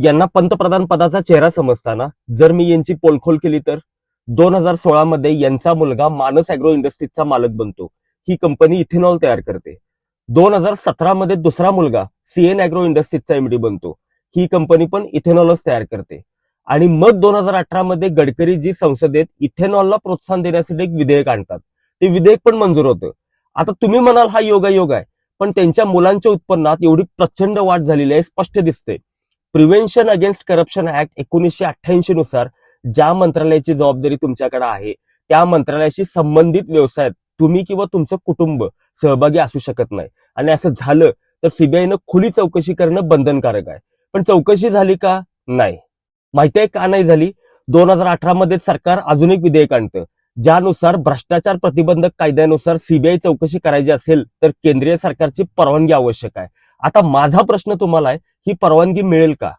यांना पंतप्रधान पदाचा चेहरा समजताना जर मी यांची पोलखोल केली तर 2016 मध्ये यांचा मुलगा मानस अॅग्रो इंडस्ट्रीजचा मालक बनतो. ही कंपनी इथेनॉल तयार करते. 2017 मध्ये दुसरा मुलगा सीएन अॅग्रो इंडस्ट्रीजचा एमडी बनतो. ही कंपनी पण इथेनॉलच तयार करते. आणि मग 2018 मध्ये गडकरी जी संसदेत इथेनॉलला प्रोत्साहन देण्यासाठी एक विधेयक आणतात. ते विधेयक पण मंजूर होतं. आता तुम्ही म्हणाल हा योगायोग आहे, पण त्यांच्या मुलांच्या उत्पन्नात एवढी प्रचंड वाढ झालेली आहे, स्पष्ट दिसते. प्रिव्हेन्शन अगेन्स्ट करप्शन ऍक्ट 1988 नुसार ज्या मंत्रालयाची जबाबदारी तुमच्याकडे आहे त्या मंत्रालयाशी संबंधित व्यवसायात तुम्ही किंवा तुमचं कुटुंब सहभागी असू शकत नाही. आणि असं झालं तर सीबीआयनं खुली चौकशी करणं बंधनकारक आहे. पण चौकशी झाली का? नाही. माहिती आहे का नाही झाली? 2018 मध्ये सरकार अजून एक विधेयक आणतं ज्यानुसार भ्रष्टाचार प्रतिबंधक कायद्यानुसार सीबीआय चौकशी करायची असेल तर केंद्रीय सरकारची परवानगी आवश्यक आहे. आता माझा प्रश्न तुम्हाला आहे, ही परवानगी मिळेल का?